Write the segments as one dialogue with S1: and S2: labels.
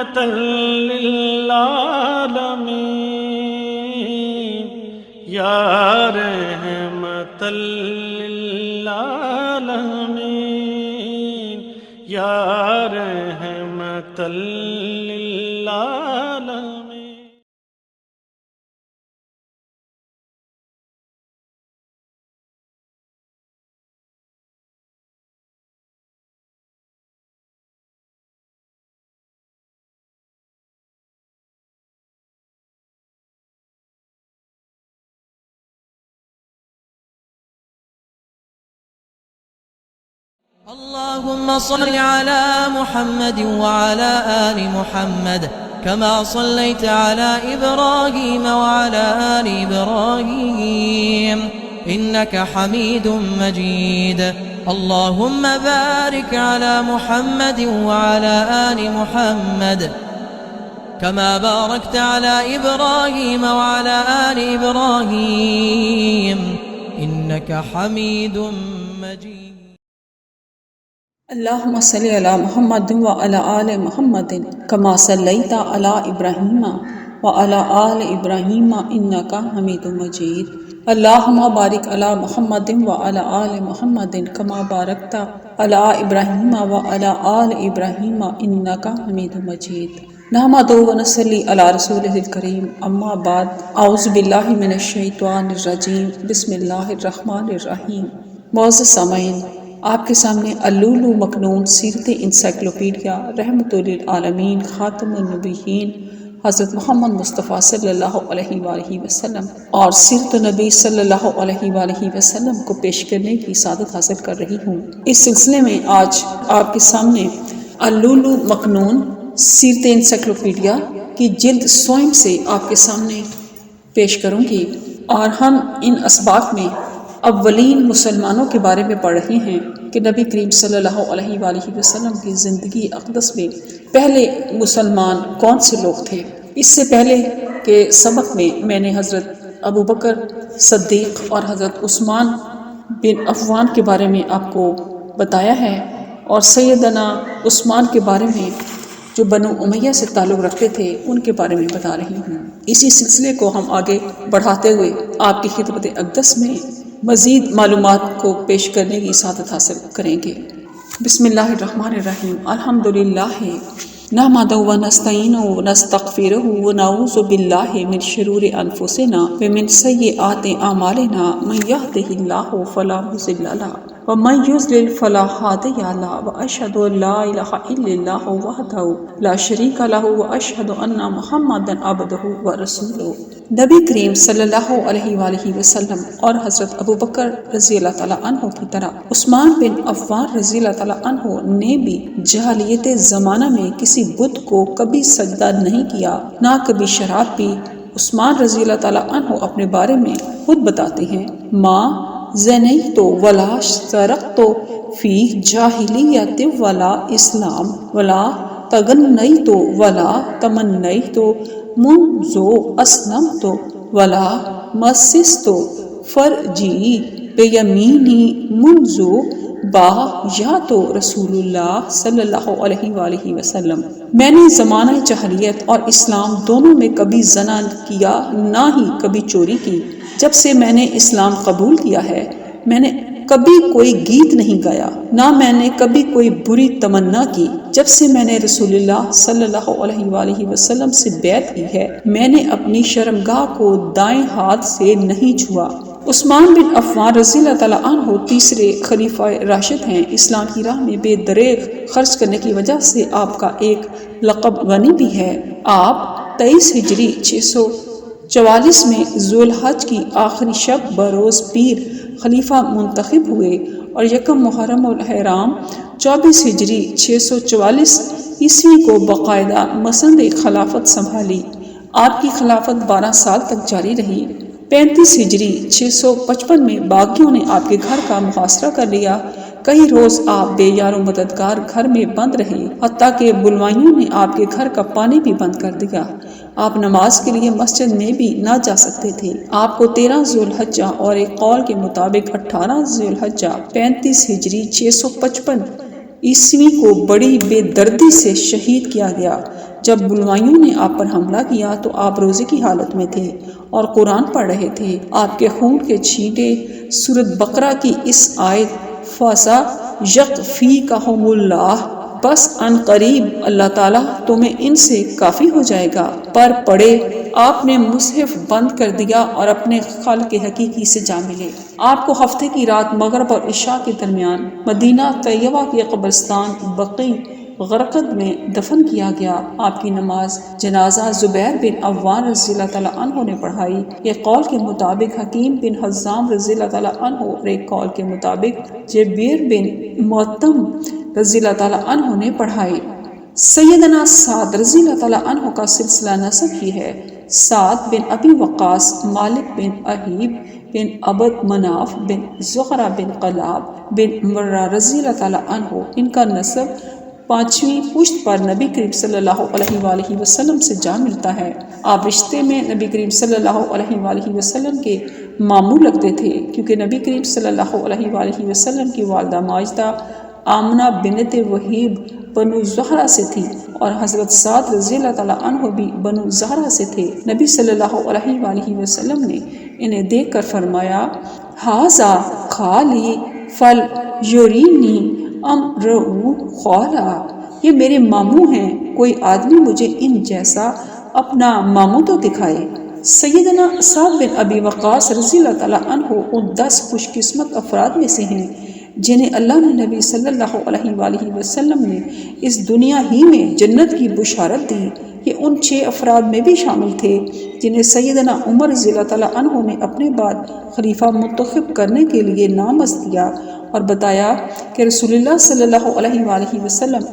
S1: رحمة للعالمين يا رحمة للعالمين يا رحمة للعالمين.
S2: اللهم صل على محمد وعلى آل محمد كما صليت على إبراهيم وعلى آل إبراهيم إنك حميد مجيد. اللهم بارك على محمد وعلى آل محمد كما باركت على إبراهيم وعلى آل إبراهيم إنك حميد مجيد.
S3: اللهم صل على محمد وعلى آل محمد كما صليت على إبراهيم وعلى آل إبراهيم إنك حميد مجيد. اللهم بارك على محمد وعلى آل محمد كما باركت على إبراهيم وعلى آل إبراهيم إنك حميد مجيد. نحمده ونصلي على رسوله الكريم. اما بعد، اعوذ باللہ من الشیطان الرجیم، بسم اللہ الرحمن الرحیم. معزز سامعین، آپ کے سامنے اللؤلؤ مکنون سیرت انسائکلوپیڈیا رحمت للعالمین خاتم النبیین حضرت محمد مصطفیٰ صلی اللہ علیہ وآلہ وسلم اور سیرت نبی صلی اللہ علیہ وآلہ وسلم کو پیش کرنے کی سعادت حاصل کر رہی ہوں. اس سلسلے میں آج آپ کے سامنے اللؤلؤ مکنون سیرت انسائکلوپیڈیا کی جلد 100 سے آپ کے سامنے پیش کروں گی، اور ہم ان اسباق میں اولین مسلمانوں کے بارے میں پڑھ رہے ہیں کہ نبی کریم صلی اللہ علیہ وآلہ وسلم کی زندگی اقدس میں پہلے مسلمان کون سے لوگ تھے. اس سے پہلے کہ سبق میں نے حضرت ابوبکر صدیق اور حضرت عثمان بن عفان کے بارے میں آپ کو بتایا ہے، اور سیدنا عثمان کے بارے میں جو بنو امیہ سے تعلق رکھتے تھے ان کے بارے میں بتا رہی ہوں. اسی سلسلے کو ہم آگے بڑھاتے ہوئے آپ کی خدمت اقدس میں مزید معلومات کو پیش کرنے کی سعادت حاصل کریں گے. بسم اللہ الرحمن الرحیم. الحمدللہ نحمدہ ونستعینہ ونستغفرہ ونعوذ باللہ من شرور انفسنا ومن سیئات اعمالنا من یہدہ اللہ فلا مضل لہ ومن یضلل فلا ہادی لہ واشہد ان لا الہ الا اللہ وحدہ لا شریک لہ واشہد ان محمدا عبدہ ورسولہ. نبی کریم صلی اللہ علیہ وآلہ وسلم اور حضرت ابوبکر رضی اللہ تعالیٰ عنہ کی طرح عثمان بن عفان رضی اللہ تعالیٰ عنہ نے بھی جاہلیت زمانہ میں کسی بت کو کبھی سجدہ نہیں کیا، نہ کبھی شراب پی. عثمان رضی اللہ تعالیٰ عنہ اپنے بارے میں خود بتاتے ہیں، ماں زنیت ولا سرقت فی جاہلیت ولا اسلام ولا تغنیت ولا تمنیت منذ اسلمت ولا مسست فرجی بیمینی منذ بایعت رسول اللہ صلی اللہ علیہ وآلہ وسلم. میں نے زمانہ جاہلیت اور اسلام دونوں میں کبھی زنا کیا، نہ ہی کبھی چوری کی. جب سے میں نے اسلام قبول کیا ہے میں نے کبھی کوئی گیت نہیں گایا، نہ میں نے کبھی کوئی بری تمنا کی. جب سے میں نے رسول اللہ صلی اللہ علیہ وآلہ وسلم سے بیعت کی ہے میں نے اپنی شرمگاہ کو دائیں ہاتھ سے نہیں چھوا. عثمان بن عفان رضی اللہ تعالیٰ عنہ تیسرے خلیفہ راشد ہیں. اسلام کی راہ میں بے دریغ خرچ کرنے کی وجہ سے آپ کا ایک لقب غنی بھی ہے. آپ 23 ہجری 644 میں ذوالحج کی آخری شب بروز پیر خلیفہ منتخب ہوئے، اور یکم محرم الحرام 24 ہجری 644 عیسوی کو باقاعدہ مسند خلافت سنبھالی. آپ کی خلافت 12 سال تک جاری رہی. 35 ہجری 655 میں باغیوں نے آپ کے گھر کا محاصرہ کر لیا. کئی روز آپ بے یار و مددگار گھر میں بند رہے، حتیٰ کہ بلوائیوں نے آپ کے گھر کا پانی بھی بند کر دیا. آپ نماز کے لیے مسجد میں بھی نہ جا سکتے تھے. آپ کو 13 ذوالحجہ اور ایک قول کے مطابق 18 ذوالحجہ 35 ہجری 655 عیسوی کو بڑی بے دردی سے شہید کیا گیا. جب بلوائیوں نے آپ پر حملہ کیا تو آپ روزے کی حالت میں تھے اور قرآن پڑھ رہے تھے۔ آپ کے خون کے چھینٹے سورۃ بقرہ کی اس آیت فَسَيَكْفِيكَهُمُ اللَّهُ، بس ان قریب اللہ تعالیٰ تمہیں ان سے کافی ہو جائے گا پر پڑھے۔ آپ نے مصحف بند کر دیا اور اپنے خالق حقیقی سے جا ملے۔ آپ کو ہفتے کی رات مغرب اور عشاء کے درمیان مدینہ طیبہ کے قبرستان بقیع غرقد میں دفن کیا گیا۔ آپ کی نماز جنازہ زبیر بن عوام رضی اللہ تعالیٰ عنہ نے پڑھائی۔ ایک قول کے مطابق حکیم بن حزام رضی اللہ تعالیٰ عنہ اور ایک قول کے مطابق جبیر بن معتم رضی اللہ تعالیٰ عنہ نے پڑھائی۔ سیدنا سعد رضی اللہ تعالیٰ عنہ کا سلسلہ نسب یہ ہے: سعد بن ابی وقاص، مالک بن اہیب بن عبد مناف بن زغرہ بن قلاب بن مرہ رضی اللہ تعالیٰ عنہ۔ ان کا نسب 5ویں پشت پر نبی کریم صلی اللہ علیہ وآلہ وسلم سے جا ملتا ہے۔ آپ رشتے میں نبی کریم صلی اللہ علیہ وآلہ وسلم کے ماموں لگتے تھے، کیونکہ نبی کریم صلی اللہ علیہ وآلہ وسلم کی والدہ ماجدہ آمنہ بنت وہیب بنو زہرہ سے تھی اور حضرت سعد رضی اللہ تعالیٰ عنہ بھی بنو زہرہ سے تھے۔ نبی صلی اللہ علیہ وآلہ وسلم نے انہیں دیکھ کر فرمایا: ھذا خالی فلیرینی امرؤ خالا، یہ میرے ماموں ہیں، کوئی آدمی مجھے ان جیسا اپنا ماموں تو دکھائے۔ سیدنا سعد بن ابی وقاص رضی اللہ تعالیٰ عنہ ان 10 خوش قسمت افراد میں سے ہیں جنہیں اللہ نے نبی صلی اللہ علیہ وآلہ وسلم نے اس دنیا ہی میں جنت کی بشارت دی۔ یہ ان 6 افراد میں بھی شامل تھے جنہیں سیدنا عمر رضی اللہ تعالیٰ عنہ نے اپنے بعد خلیفہ منتخب کرنے کے لیے نامزد کیا اور بتایا کہ رسول اللہ صلی اللہ علیہ وآلہ وسلم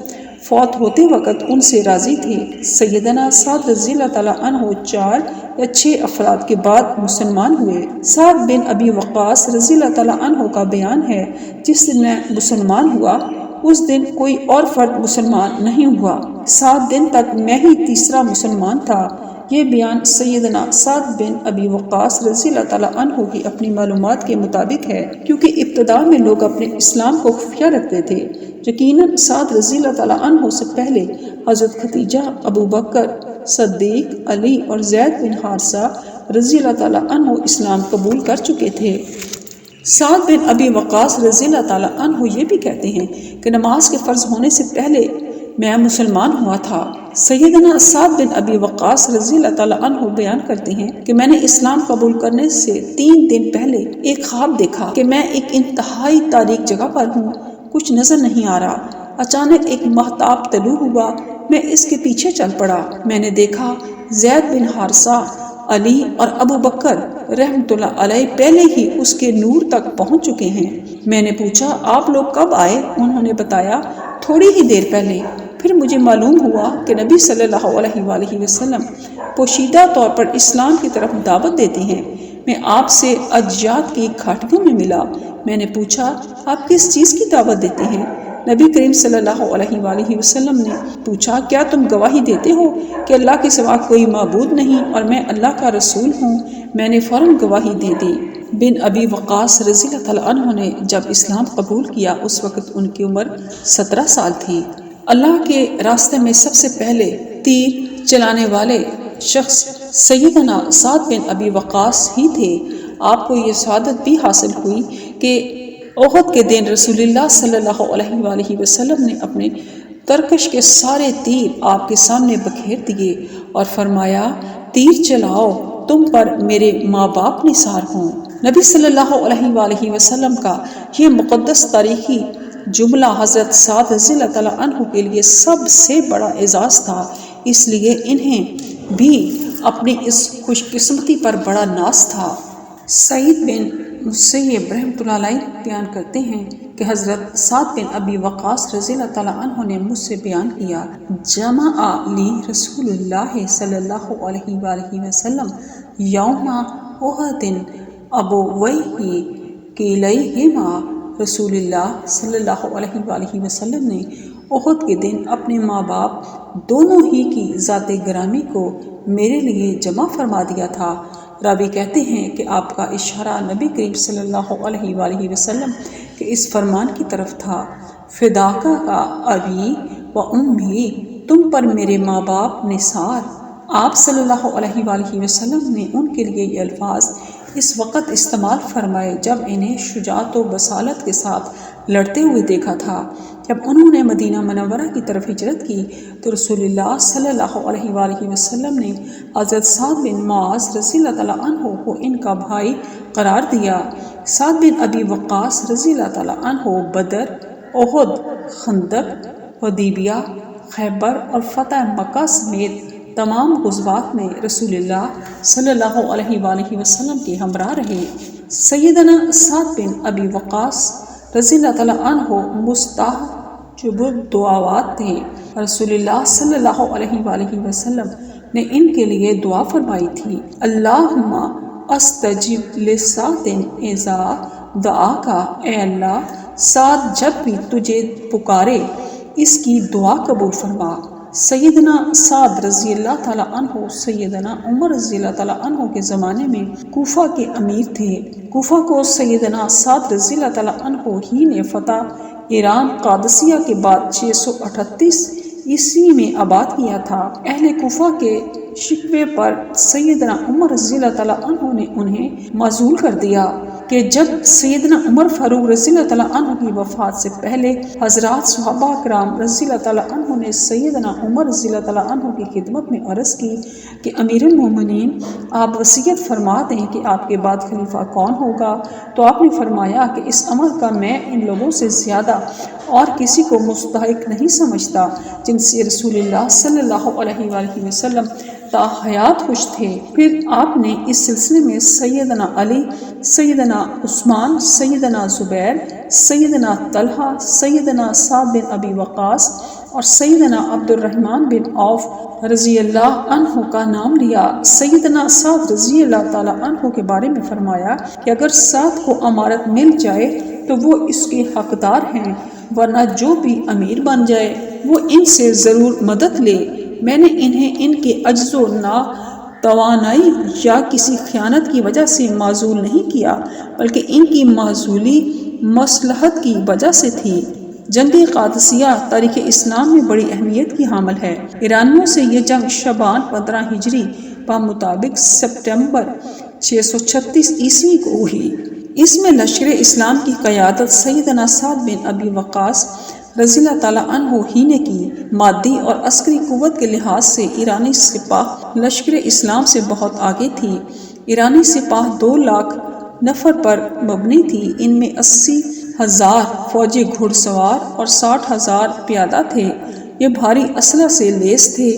S3: فوت ہوتے وقت ان سے راضی تھے۔ سیدنا سعد رضی اللہ تعالیٰ عنہ 4 یا 6 افراد کے بعد مسلمان ہوئے۔ سعد بن ابی وقاص رضی اللہ تعالیٰ عنہ کا بیان ہے: جس دن میں مسلمان ہوا اس دن کوئی اور فرد مسلمان نہیں ہوا، 7 دن تک میں ہی تیسرا مسلمان تھا۔ یہ بیان سیدنا سعد بن ابی وقاص رضی اللہ تعالیٰ عنہ کی اپنی معلومات کے مطابق ہے، کیونکہ ابتدا میں لوگ اپنے اسلام کو خفیہ رکھتے تھے۔ یقیناً سعد رضی اللہ تعالیٰ عنہ سے پہلے حضرت خدیجہ، ابو بکر صدیق، علی اور زید بن حارثہ رضی اللہ تعالیٰ عنہ اسلام قبول کر چکے تھے۔ سعد بن ابی وقاص رضی اللہ تعالیٰ عنہ یہ بھی کہتے ہیں کہ نماز کے فرض ہونے سے پہلے میں مسلمان ہوا تھا۔ سیدنا سعد بن ابی وقاص رضی اللہ تعالیٰ عنہ بیان کرتے ہیں کہ میں نے اسلام قبول کرنے سے 3 دن پہلے ایک خواب دیکھا کہ میں ایک انتہائی تاریک جگہ پر ہوں، کچھ نظر نہیں آ رہا۔ اچانک ایک مہتاب طلوع ہوا، میں اس کے پیچھے چل پڑا۔ میں نے دیکھا زید بن حارثہ، علی اور ابو بکر رحمۃ اللہ علیہ پہلے ہی اس کے نور تک پہنچ چکے ہیں۔ میں نے پوچھا آپ لوگ کب آئے؟ انہوں نے بتایا تھوڑی ہی دیر پہلے۔ پھر مجھے معلوم ہوا کہ نبی صلی اللہ علیہ وآلہ وسلم پوشیدہ طور پر اسلام کی طرف دعوت دیتے ہیں۔ میں آپ سے اجیاد کی گھاٹیوں میں ملا۔ میں نے پوچھا آپ کس چیز کی دعوت دیتے ہیں؟ نبی کریم صلی اللہ علیہ وآلہ وسلم نے پوچھا کیا تم گواہی دیتے ہو کہ اللہ کے سوا کوئی معبود نہیں اور میں اللہ کا رسول ہوں؟ میں نے فوراً گواہی دے دی۔ بن ابی وقاص رضی اللہ تعالیٰ عنہ نے جب اسلام قبول کیا اس وقت ان کی عمر 17 سال تھی۔ اللہ کے راستے میں سب سے پہلے تیر چلانے والے شخص سیدنا سعد بن ابی وقاص ہی تھے۔ آپ کو یہ سعادت بھی حاصل ہوئی کہ احد کے دن رسول اللہ صلی اللہ علیہ وآلہ وسلم نے اپنے ترکش کے سارے تیر آپ کے سامنے بکھیر دیے اور فرمایا تیر چلاؤ، تم پر میرے ماں باپ نثار ہوں۔ نبی صلی اللہ علیہ وآلہ وسلم کا یہ مقدس تاریخی جملہ حضرت سعد رضی اللہ تعالیٰ عنہ کے لیے سب سے بڑا اعزاز تھا، اس لیے انہیں بھی اپنی اس خوش قسمتی پر بڑا ناز تھا۔ سعید بن مسیب رحمۃ اللہ علیہ بیان کرتے ہیں کہ حضرت سعد بن ابی وقاص رضی اللہ تعالیٰ عنہ نے مجھ سے بیان کیا جمع لی رسول اللہ صلی اللہ علیہ وآلہ وسلم یوم احد ابویہ کلیہما۔ رسول اللہ صلی اللہ علیہ وآلہ وسلم نے احد کے دن اپنے ماں باپ دونوں ہی کی ذات گرامی کو میرے لیے جمع فرما دیا تھا۔ راوی کہتے ہیں کہ آپ کا اشارہ نبی کریم صلی اللہ علیہ وآلہ وسلم کے اس فرمان کی طرف تھا فداکا کا ابی و امی، تم پر میرے ماں باپ نثار۔ آپ صلی اللہ علیہ وآلہ وسلم نے ان کے لیے یہ الفاظ اس وقت استعمال فرمائے جب انہیں شجاعت و بصالت کے ساتھ لڑتے ہوئے دیکھا تھا۔ جب انہوں نے مدینہ منورہ کی طرف ہجرت کی تو رسول اللہ صلی اللہ علیہ وآلہ وسلم نے حضرت سعد بن معاذ رضی اللہ تعالیٰ عنہ کو ان کا بھائی قرار دیا۔ سعد بن ابی وقاص رضی اللہ تعالیٰ عنہ بدر، احد، خندق، حدیبیہ، خیبر اور فتح مکہ سمیت تمام غزوات میں رسول اللہ صلی اللہ علیہ وآلہ وسلم کے ہمراہ رہے۔ سیدنا سعد بن ابی وقاص رضی اللہ تعالیٰ عنہ مستجاب الدعوات تھے۔ رسول اللہ صلی اللہ علیہ وآلہ وسلم نے ان کے لیے دعا فرمائی تھی، اللہم استجب لسعد اذا دعاک، اے اللہ سعد جب بھی تجھے پکارے اس کی دعا قبول فرما۔ سیدنا سعد رضی اللہ تعالیٰ عنہ سیدنا عمر رضی اللہ تعالیٰ عنہ کے زمانے میں کوفہ کے امیر تھے۔ کوفہ کو سیدنا سعد رضی اللہ تعالیٰ عنہ ہی نے فتح ایران قادسیہ کے بعد 638 عیسوی میں آباد کیا تھا۔ اہل کوفہ کے شکوے پر سیدنا عمر رضی اللہ تعالیٰ عنہ نے انہیں معزول کر دیا کہ جب سیدنا عمر فاروق رضی اللہ تعالیٰ عنہ کی وفات سے پہلے حضرات صحابہ کرام رضی اللہ تعالیٰ عنہ نے سیدنا عمر رضی اللہ تعالیٰ عنہ کی خدمت میں عرض کی کہ امیر المومنین آپ وصیت فرما دیں کہ آپ کے بعد خلیفہ کون ہوگا، تو آپ نے فرمایا کہ اس عمل کا میں ان لوگوں سے زیادہ اور کسی کو مستحق نہیں سمجھتا جن سے رسول اللہ صلی اللہ علیہ وآلہ وسلم تا حیات خوش تھے۔ پھر آپ نے اس سلسلے میں سیدنا علی، سیدنا عثمان، سیدنا زبیر، سیدنا طلحہ، سیدنا سعد بن ابی وقاص اور سیدنا عبد الرحمن بن عوف رضی اللہ عنہ کا نام لیا۔ سیدنا سعد رضی اللہ تعالیٰ عنہ کے بارے میں فرمایا کہ اگر سعد کو امارت مل جائے تو وہ اس کے حقدار ہیں، ورنہ جو بھی امیر بن جائے وہ ان سے ضرور مدد لے۔ میں نے انہیں ان کے عجز و ناتوانائی یا کسی خیانت کی وجہ سے معزول نہیں کیا، بلکہ ان کی معزولی مصلحت کی وجہ سے تھی۔ جنگ قادسیہ تاریخ اسلام میں بڑی اہمیت کی حامل ہے۔ ایرانیوں سے یہ جنگ شعبان 15 ہجری بمطابق سپٹمبر 636 عیسوی کو ہوئی۔ اس میں لشکر اسلام کی قیادت سیدنا سعد بن ابی وقاص رضی اللہ تعالیٰ عنہ ہی نے کی۔ مادی اور عسکری قوت کے لحاظ سے ایرانی سپاہ لشکر اسلام سے بہت آگے تھی۔ ایرانی سپاہ 2 لاکھ نفر پر مبنی تھی۔ ان میں 80,000 فوجی گھڑ سوار اور 60,000 پیادہ تھے۔ یہ بھاری اسلحہ سے لیس تھے۔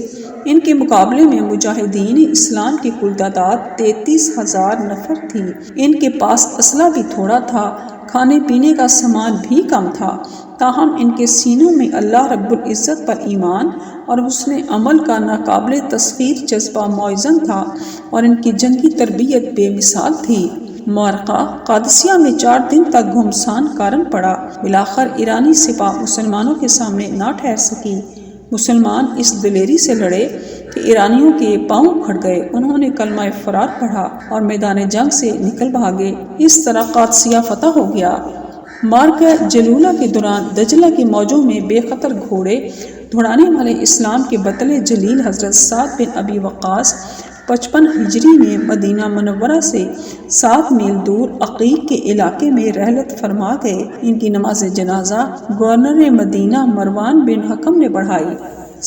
S3: ان کے مقابلے میں مجاہدین اسلام کی کل تعداد 33,000 نفر تھی۔ ان کے پاس اسلحہ بھی تھوڑا تھا، کھانے پینے کا سامان بھی کم تھا، تاہم ان کے سینوں میں اللہ رب العزت پر ایمان اور حسن عمل کا ناقابل تسخیر جذبہ موزن تھا، اور ان کی جنگی تربیت بے مثال تھی۔ معرکہ قادسیہ میں 4 دن تک گھمسان کارن پڑا۔ بالآخر ایرانی سپاہ مسلمانوں کے سامنے نہ ٹھہر سکی۔ مسلمان اس دلیری سے لڑے کہ ایرانیوں کے پاؤں اکھڑ گئے۔ انہوں نے کلمہ فرار پڑھا اور میدان جنگ سے نکل بھاگے۔ اس طرح قادسیہ فتح ہو گیا۔ معرکہ جلولہ کے دوران دجلہ کی موجوں میں بے خطر گھوڑے دوڑانے والے اسلام کے بطل جلیل حضرت سعد بن ابی وقاص 55 ہجری میں مدینہ منورہ سے 7 میل دور عقیق کے علاقے میں رحلت فرما گئے۔ ان کی نماز جنازہ گورنر مدینہ مروان بن حکم نے پڑھائی۔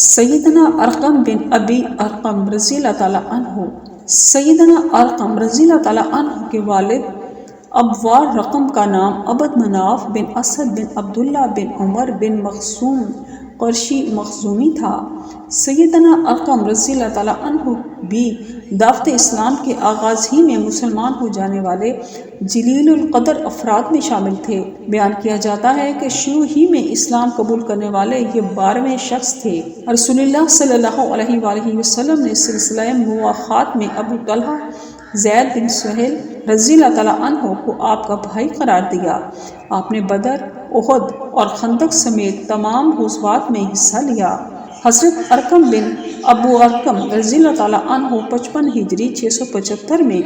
S3: سیدنا ارقم بن ابی ارقم رضی اللہ تعالیٰ عنہ، سیدنا ارقم رضی اللہ تعالیٰ عنہ کے والد ابوار رقم کا نام عبد مناف بن اسد بن عبداللہ بن عمر بن مخزوم قرشی مخزومی تھا۔ سیدنا ارقم رضی اللہ تعالیٰ عنہ بھی دعوت اسلام کے آغاز ہی میں مسلمان ہو جانے والے جلیل القدر افراد میں شامل تھے۔ بیان کیا جاتا ہے کہ شروع ہی میں اسلام قبول کرنے والے یہ 12ویں شخص تھے۔ رسول اللہ صلی اللہ علیہ وآلہ وسلم نے سلسلہ مواخات میں ابو طلحہ زید بن سہیل رضی اللہ تعالیٰ عنہ کو آپ کا بھائی قرار دیا۔ آپ نے بدر، احد اور خندق سمیت تمام غزوات میں حصہ لیا۔ حضرت ارقم بن ابو ارقم رضی اللہ تعالیٰ عنہ 55 ہجری 675 میں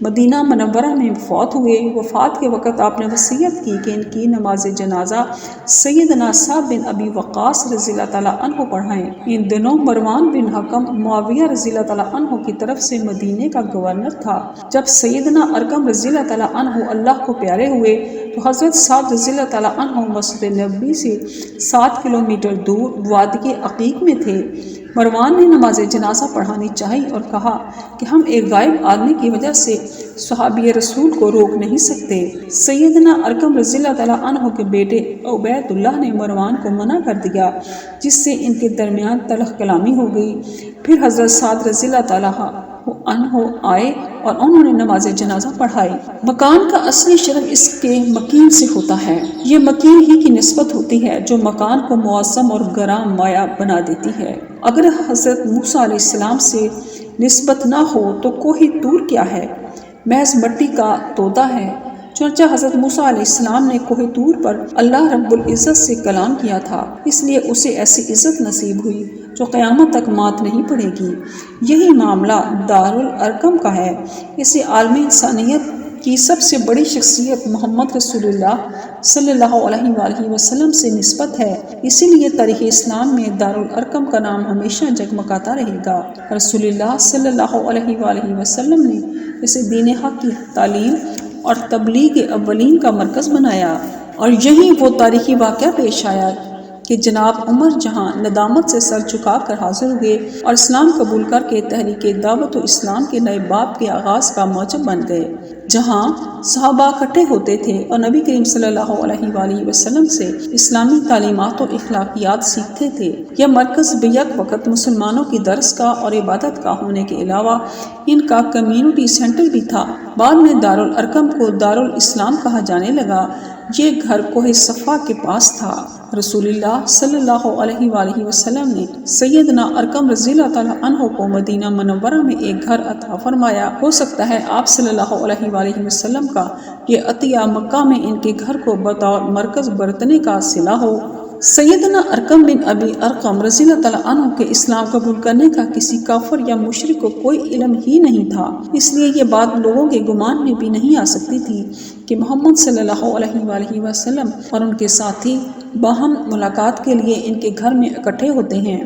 S3: مدینہ منورہ میں فوت ہوئے۔ وفات کے وقت آپ نے وصیت کی کہ ان کی نماز جنازہ سیدنا سعد بن ابی وقاص رضی اللہ تعالیٰ عنہ پڑھائیں۔ ان دنوں مروان بن حکم معاویہ رضی اللہ تعالیٰ عنہ کی طرف سے مدینے کا گورنر تھا۔ جب سیدنا ارقم رضی اللہ تعالیٰ عنہ اللہ کو پیارے ہوئے تو حضرت سعد رضی اللہ تعالیٰ عنہ مسجد نبوی سے 7 کلومیٹر دور وادی عقیق میں تھے۔ مروان نے نماز جنازہ پڑھانی چاہی اور کہا کہ ہم ایک غائب آدمی کی وجہ سے صحابی رسول کو روک نہیں سکتے۔ سیدنا ارقم رضی اللہ تعالیٰ عنہ کے بیٹے عبید اللہ نے مروان کو منع کر دیا، جس سے ان کے درمیان تلخ کلامی ہو گئی۔ پھر حضرت سعد رضی اللہ تعالیٰ عنہ آئے اور انہوں نے نماز جنازہ پڑھائی۔ مکان کا اصلی شرف اس کے مکین سے ہوتا ہے۔ یہ مکین ہی کی نسبت ہوتی ہے جو مکان کو معظم اور گرام مایہ بنا دیتی ہے۔ اگر حضرت موسیٰ علیہ السلام سے نسبت نہ ہو تو کوہ طور کیا ہے، محض مٹی کا تودا ہے۔ چنانچہ حضرت موسیٰ علیہ السلام نے کوہ طور پر اللہ رب العزت سے کلام کیا تھا، اس لیے اسے ایسی عزت نصیب ہوئی جو قیامت تک مات نہیں پڑے گی۔ یہی معاملہ دارالارقم کا ہے۔ اسے عالم انسانیت کی سب سے بڑی شخصیت محمد رسول اللہ صلی اللہ علیہ وآلہ وسلم سے نسبت ہے، اسی لیے تاریخ اسلام میں دارالارقم کا نام ہمیشہ جگمگاتا رہے گا۔ رسول اللہ صلی اللہ علیہ وآلہ وسلم نے اسے دین حق کی تعلیم اور تبلیغ اولین کا مرکز بنایا، اور یہی وہ تاریخی واقعہ پیش آیا کہ جناب عمر جہاں ندامت سے سر جھکا کر حاضر ہوئے اور اسلام قبول کر کے تحریک دعوت و اسلام کے نئے باب کے آغاز کا موجب بن گئے، جہاں صحابہ اکٹھے ہوتے تھے اور نبی کریم صلی اللہ علیہ وآلہ وسلم سے اسلامی تعلیمات و اخلاقیات سیکھتے تھے۔ یہ مرکز بیک وقت مسلمانوں کی درس کا اور عبادت کا ہونے کے علاوہ ان کا کمیونٹی سینٹر بھی تھا۔ بعد میں دارالارقم کو دارالاسلام کہا جانے لگا۔ یہ گھر کوہ صفا کے پاس تھا۔ رسول اللہ صلی اللہ علیہ وآلہ وسلم نے سیدنا ارقم رضی اللہ تعالیٰ عنہ کو مدینہ منورہ میں ایک گھر عطا فرمایا۔ ہو سکتا ہے آپ صلی اللہ علیہ وآلہ وسلم کا یہ عطیہ مکہ میں ان کے گھر کو بطور مرکز برتنے کا صلہ ہو۔ سیدنا ارقم بن ابی ارقم رضی اللہ تعالیٰ عنہ کے اسلام قبول کرنے کا کسی کافر یا مشرک کو کوئی علم ہی نہیں تھا، اس لیے یہ بات لوگوں کے گمان میں بھی نہیں آ سکتی تھی کہ محمد صلی اللہ علیہ وآلہ وسلم اور ان کے ساتھی باہم ملاقات کے لیے ان کے گھر میں اکٹھے ہوتے ہیں۔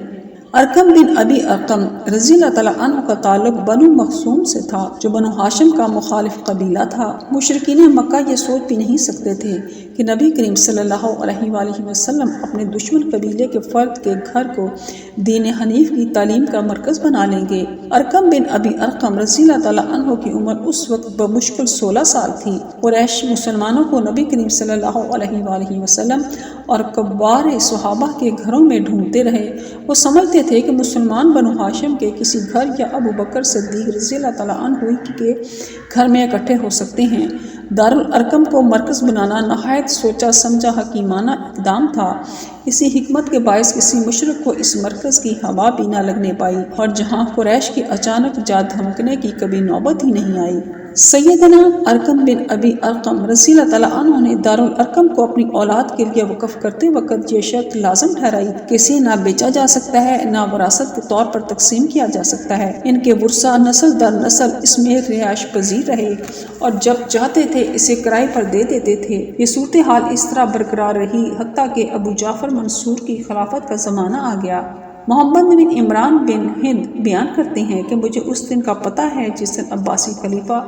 S3: ارقم بن ابی ارقم رضی اللہ تعالیٰ عنہ کا تعلق بنو مخزوم سے تھا، جو بنو ہاشم کا مخالف قبیلہ تھا۔ مشرکین مکہ یہ سوچ بھی نہیں سکتے تھے کہ نبی کریم صلی اللہ علیہ وآلہ وسلم اپنے دشمن قبیلے کے فرد کے گھر کو دین حنیف کی تعلیم کا مرکز بنا لیں گے۔ ارقم بن ابی ارقم رضی اللہ تعالیٰ عنہ کی عمر اس وقت بمشکل 16 سال تھی۔ قریش مسلمانوں کو نبی کریم صلی اللہ علیہ وآلہ وسلم اور کبار صحابہ کے گھروں میں ڈھونڈتے رہے۔ وہ سمجھتے تھے کہ مسلمان بنو ہاشم کے کسی گھر یا ابو بکر صدیق رضی اللہ تعالیٰ عنہ کے گھر میں اکٹھے ہو سکتے ہیں۔ دارالارقم کو مرکز بنانا نہایت سوچا سمجھا حکیمانہ اقدام تھا۔ اسی حکمت کے باعث کسی مشرک کو اس مرکز کی ہوا بھی نہ لگنے پائی، اور جہاں قریش کی اچانک جا دھمکنے کی کبھی نوبت ہی نہیں آئی۔ سیدنا ارقم بن ابی ارقم رضی اللہ تعالیٰ عنہ نے دارالارقم کو اپنی اولاد کے لیے وقف کرتے وقت یہ شرط لازم ٹھہرائی کہ اسے نہ بیچا جا سکتا ہے، نہ وراثت کے طور پر تقسیم کیا جا سکتا ہے۔ ان کے ورثہ نسل در نسل اس میں رہائش پذیر رہے اور جب چاہتے تھے اسے کرائے پر دے دیتے تھے۔ یہ صورتحال اس طرح برقرار رہی حتیٰ کہ ابو جعفر منصور کی خلافت کا زمانہ آ گیا۔ محمد بن عمران بن ہند بیان کرتے ہیں کہ مجھے اس دن کا پتہ ہے جس دن عباسی خلیفہ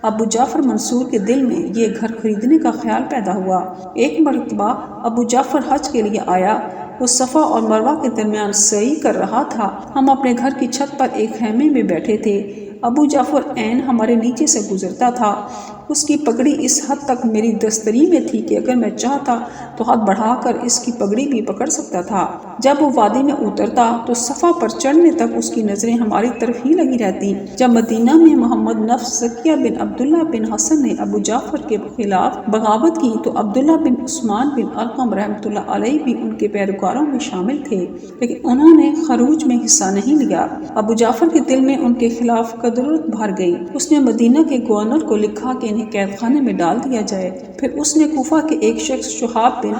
S3: ابو جعفر منصور کے دل میں یہ گھر خریدنے کا خیال پیدا ہوا۔ ایک مرتبہ ابو جعفر حج کے لیے آیا۔ وہ صفا اور مروہ کے درمیان سعی کر رہا تھا۔ ہم اپنے گھر کی چھت پر ایک خیمے میں بیٹھے تھے۔ ابو جعفر عین ہمارے نیچے سے گزرتا تھا۔ اس کی پگڑی اس حد تک میری دستری میں تھی کہ اگر میں چاہتا تو ہاتھ بڑھا کر اس کی پگڑی بھی پکڑ سکتا تھا۔ جب وہ وادی میں اترتا تو صفا پر چڑھنے تک اس کی نظریں ہماری طرف ہی لگی رہتی۔ جب مدینہ میں محمد نفس زکیہ بن عبداللہ بن حسن نے ابو جعفر کے خلاف بغاوت کی تو عبداللہ بن عثمان بن ارقم رحمۃ اللہ علیہ بھی ان کے پیروکاروں میں شامل تھے، لیکن انہوں نے خروج میں حصہ نہیں لیا۔ ابو جعفر کے دل میں ان کے خلاف قدرت بھر گئی۔ اس نے مدینہ کے گورنر کو لکھا کہ انہیں قید خانے میں ڈال دیا جائے۔ پھر اس نے کوفہ کے ایک شخص شہاب بن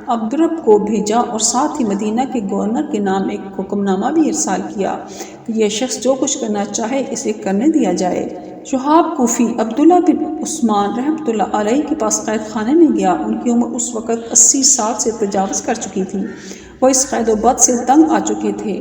S3: عبدرب کو بھیجا اور ساتھ ہی مدینہ کے گورنر کے نام ایک حکم نامہ بھی ارسال کیا کہ یہ شخص جو کچھ کرنا چاہے اسے کرنے دیا جائے۔ شہاب کوفی عبداللہ بن عثمان رحمۃ اللہ علیہ کے پاس قید خانے میں گیا۔ ان کی عمر اس وقت 80 سال سے تجاوز کر چکی تھی۔ وہ اس قید و بد سے تنگ آ چکے تھے۔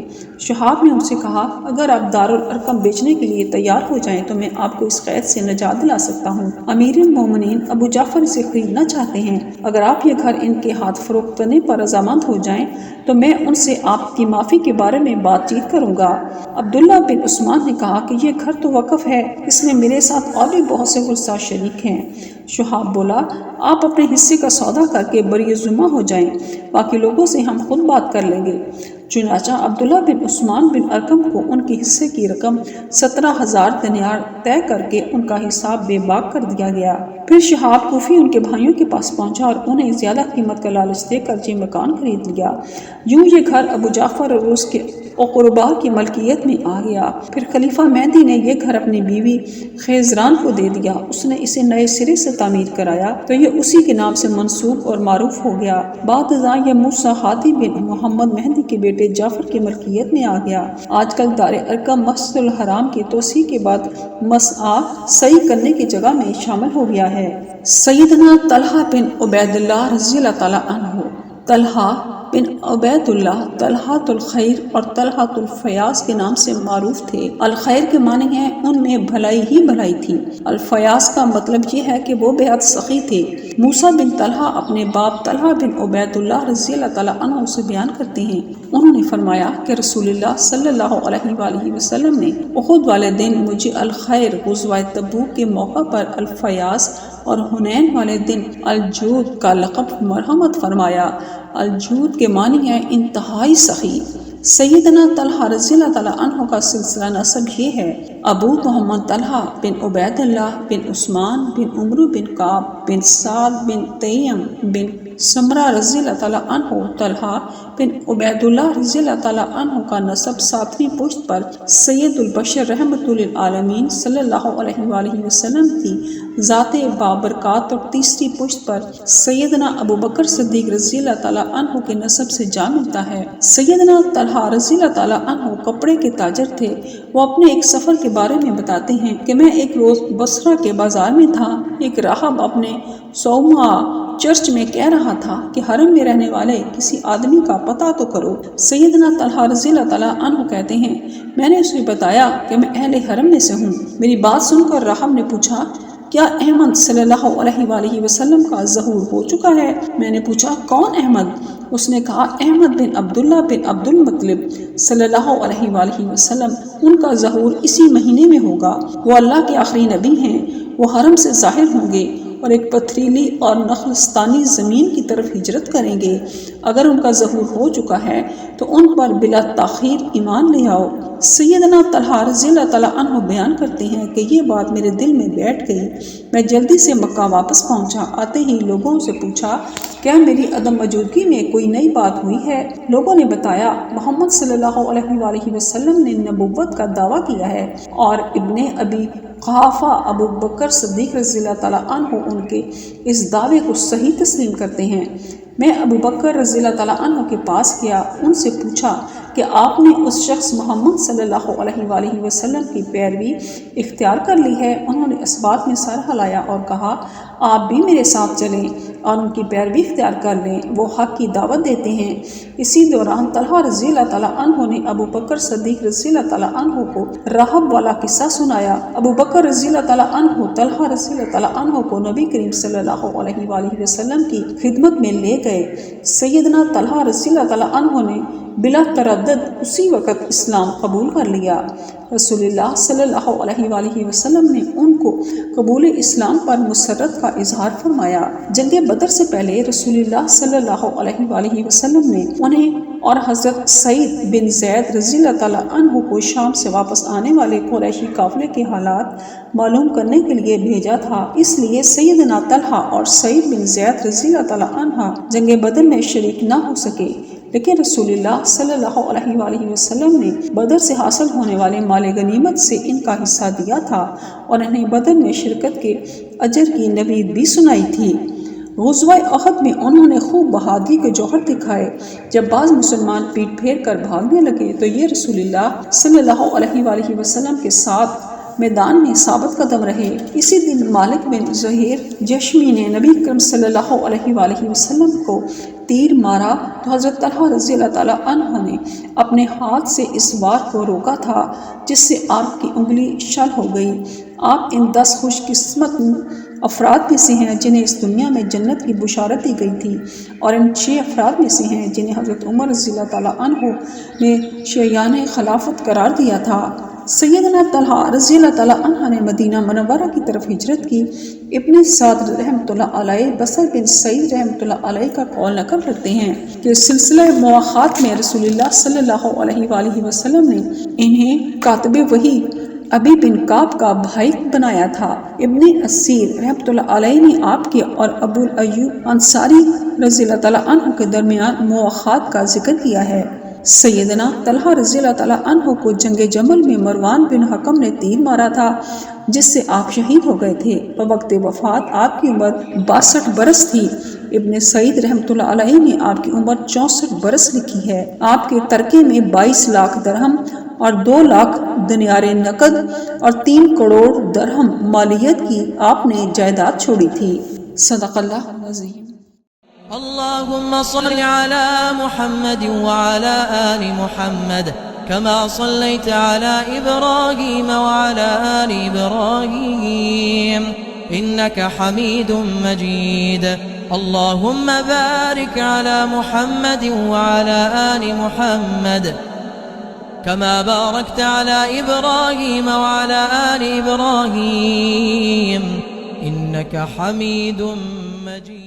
S3: شہاب نے ان سے کہا، اگر آپ دارالارقم بیچنے کے لیے تیار ہو جائیں تو میں آپ کو اس قید سے نجات دلا سکتا ہوں۔ امیر المومنین ابو جعفر اسے خریدنا چاہتے ہیں۔ اگر آپ یہ گھر ان کے ہاتھ فروخت کرنے پر رضامند ہو جائیں تو میں ان سے آپ کی معافی کے بارے میں بات چیت کروں گا۔ عبداللہ بن عثمان نے کہا کہ یہ گھر تو وقف ہے، اس میں میرے ساتھ اور بھی بہت سے غرسا شریک ہیں۔ شہاب بولا، آپ اپنے حصے کا سودا کر کے بری ذمہ ہو جائیں، باقی لوگوں سے ہم خود بات کر لیں گے۔ چنانچہ عبداللہ بن عثمان بن ارقم کو ان کے حصے کی رقم 17,000 دینار طے کر کے ان کا حساب بے باک کر دیا گیا۔ پھر شہاب کوفی ان کے بھائیوں کے پاس پہنچا اور انہیں زیادہ قیمت کا لالچ دے کر یہ مکان خرید لیا۔ یوں یہ گھر ابو جعفر اور اس کے اقربا کی ملکیت میں آ گیا۔ پھر خلیفہ مہدی نے یہ گھر اپنی بیوی خیزران کو دے دیا۔ اس نے اسے نئے سرے سے تعمیر کرایا تو یہ اسی کے نام سے منسوب اور معروف ہو گیا۔ بعد ازاں یہ موسیٰ ہادی بن محمد مہدی کے بیٹے جعفر کی ملکیت میں آ گیا۔ آج کل دار ارقم مسجد الحرام کی توسیع کے بعد مسعی صحیح کرنے کی جگہ میں شامل ہو گیا ہے۔ سیدنا طلحہ بن عبید اللہ رضی اللہ تعالیٰ عنہ، طلحہ بن عبید اللہ طلحۃ الخیر اور طلحۃ الفیاض کے نام سے معروف تھے۔ الخیر کے معنی ہیں ان میں بھلائی ہی بھلائی تھی۔ الفیاض کا مطلب یہ ہے کہ وہ بے حد سخی تھے۔ موسیٰ بن طلحہ اپنے باپ طلحہ بن عبید اللہ رضی اللہ تعالیٰ عنہ سے بیان کرتے ہیں، انہوں نے فرمایا کہ رسول اللہ صلی اللہ علیہ وآلہ وسلم نے احد والے دن مجھے الخیر، غزوہ تبوک کے موقع پر الفیاض اور حنین والے دن الجود کا لقب مرحمت فرمایا۔ الجود کے معنی ہے انتہائی سخی۔ سیدنا طلحہ رضی اللہ تعالیٰ عنہ کا سلسلہ نسب یہ ہے: ابو محمد طلحہ بن عبید اللہ بن عثمان بن عمرو بن کعب بن سعد بن تیم بن سمرہ رضی اللہ تعالیٰ عنہ۔ طلحہ بن عبید اللہ رضی اللہ تعالیٰ عنہ کا نسب 7ویں پشت پر سید البشر رحمۃ للعالمین صلی اللہ علیہ وآلہ وسلم کی ذات بابرکات اور 3ری پشت پر سیدنا ابو بکر صدیق رضی اللہ تعالیٰ عنہ کے نسب سے جا ملتا ہے۔ سیدنا طلحہ رضی اللہ تعالیٰ عنہ کپڑے کے تاجر تھے۔ وہ اپنے ایک سفر کے بارے میں بتاتے ہیں کہ میں ایک روز بصرہ کے بازار میں تھا۔ ایک راہب اپنے صومعہ چرچ میں کہہ رہا تھا کہ حرم میں رہنے والے کسی آدمی کا پتہ تو کرو۔ سیدنا طلحہ رضی اللہ تعالیٰ عنہ کہتے ہیں، میں نے اسے بتایا کہ میں اہل حرم میں سے ہوں۔ میری بات سن کر راہب نے پوچھا، کیا احمد صلی اللہ علیہ وآلہ وسلم کا ظہور ہو چکا ہے؟ میں نے پوچھا، کون احمد؟ اس نے کہا، احمد بن عبداللہ بن عبد المطلب صلی اللہ علیہ وآلہ وسلم، ان کا ظہور اسی مہینے میں ہوگا۔ وہ اللہ کے آخری نبی ہیں۔ وہ حرم سے ظاہر ہوں گے اور ایک پتھریلی اور نخلستانی زمین کی طرف ہجرت کریں گے۔ اگر ان کا ظہور ہو چکا ہے تو ان پر بلا تاخیر ایمان لے آؤ۔ سیدنا طلحہ رضی اللہ تعالیٰ عنہ بیان کرتے ہیں کہ یہ بات میرے دل میں بیٹھ گئی۔ میں جلدی سے مکہ واپس پہنچا۔ آتے ہی لوگوں سے پوچھا، کیا میری عدم موجودگی میں کوئی نئی بات ہوئی ہے؟ لوگوں نے بتایا، محمد صلی اللہ علیہ وآلہ وسلم نے نبوت کا دعویٰ کیا ہے اور ابن ابی قحافہ ابو بکر صدیق رضی اللہ تعالیٰ عنہ ان کے اس دعوے کو صحیح تسلیم کرتے ہیں۔ میں ابو بکر رضی اللہ تعالیٰ عنہ کے پاس گیا، ان سے پوچھا کہ آپ نے اس شخص محمد صلی اللہ علیہ وآلہ وسلم کی پیروی اختیار کر لی ہے؟ انہوں نے اس بات میں سر ہلایا اور کہا، آپ بھی میرے ساتھ چلیں اور ان کی پیروی اختیار کر لیں، وہ حق کی دعوت دیتے ہیں۔ اسی دوران طلحہ رضی اللہ تعالیٰ عنہ نے ابو بکر صدیق رضی اللہ تعالیٰ عنہ کو راہب والا قصہ سنایا۔ ابو بکر رضی اللہ تعالیٰ عنہ طلحہ رضی اللہ تعالیٰ عنہ کو نبی کریم صلی اللہ علیہ وآلہ وسلم کی خدمت میں لے گئے۔ سیدنا طلحہ رضی اللہ تعالیٰ عنہ نے بلا تردد اسی وقت اسلام قبول کر لیا۔ رسول اللہ صلی اللہ علیہ وآلہ وسلم نے ان کو قبول اسلام پر مسرت کا اظہار فرمایا۔ جنگ بدر سے پہلے رسول اللہ صلی اللہ علیہ وآلہ وسلم نے انہیں اور حضرت سعید بن زید رضی اللہ تعالیٰ عنہ کو شام سے واپس آنے والے قریشی قافلے کے حالات معلوم کرنے کے لیے بھیجا تھا۔ اس لیے سیدنا طلحہ اور سعید بن زید رضی اللہ تعالیٰ عنہ جنگ بدر میں شریک نہ ہو سکے، لیکن رسول اللہ صلی اللہ علیہ وآلہ وسلم نے بدر سے حاصل ہونے والے مال غنیمت سے ان کا حصہ دیا تھا اور انہیں بدر میں شرکت کے اجر کی نوید بھی سنائی تھی۔ غزوہ احد میں انہوں نے خوب بہادری کے جوہر دکھائے۔ جب بعض مسلمان پیٹ پھیر کر بھاگنے لگے تو یہ رسول اللہ صلی اللہ علیہ وآلہ وسلم کے ساتھ میدان میں ثابت قدم رہے۔ اسی دن مالک بن زہیر جشمی نے نبی کرم صلی اللہ علیہ وآلہ وسلم کو تیر مارا تو حضرت طلحہ رضی اللہ تعالیٰ عنہ نے اپنے ہاتھ سے اس وار کو روکا تھا، جس سے آپ کی انگلی شل ہو گئی۔ آپ ان 10 خوش قسمت افراد میں سے ہیں جنہیں اس دنیا میں جنت کی بشارت دی گئی تھی، اور ان 6 افراد میں سے ہیں جنہیں حضرت عمر رضی اللہ تعالیٰ عنہ نے شیعان خلافت قرار دیا تھا۔ سیدنا طلحہ رضی اللہ تعالیٰ عنہ نے مدینہ منورہ کی طرف ہجرت کی۔ ابن سعد رحمۃ اللہ علیہ بصر بن سعید رحمۃ اللہ علیہ کا قول نقل کرتے ہیں کہ سلسلہ مواخات میں رسول اللہ صلی اللہ علیہ وآلہ وسلم نے انہیں کاتب وحی ابی بن کعب کا بھائی بنایا تھا۔ ابن اسیر رحمۃ اللہ علیہ نے آپ کے اور ابو ایوب انصاری رضی اللہ تعالیٰ عنہ کے درمیان مواخات کا ذکر کیا ہے۔ سیدنا طلحہ رضی اللہ تعالیٰ عنہ کو جنگ جمل میں مروان بن حکم نے تیر مارا تھا، جس سے آپ شہید ہو گئے تھے۔ بوقت وفات آپ کی عمر 62 برس تھی۔ ابن سعید رحمۃ اللہ علیہ نے آپ کی عمر 64 برس لکھی ہے۔ آپ کے ترکے میں 22 لاکھ درہم اور 2 لاکھ دینار نقد اور 3 کروڑ درہم مالیت کی آپ نے جائیداد چھوڑی تھی۔ صدق اللہ العظیم۔
S2: اللهم صل على محمد وعلى آل محمد كما صليت على إبراهيم وعلى آل إبراهيم إنك حميد مجيد اللهم بارك على محمد وعلى آل محمد كما باركت على إبراهيم وعلى آل إبراهيم إنك حميد مجيد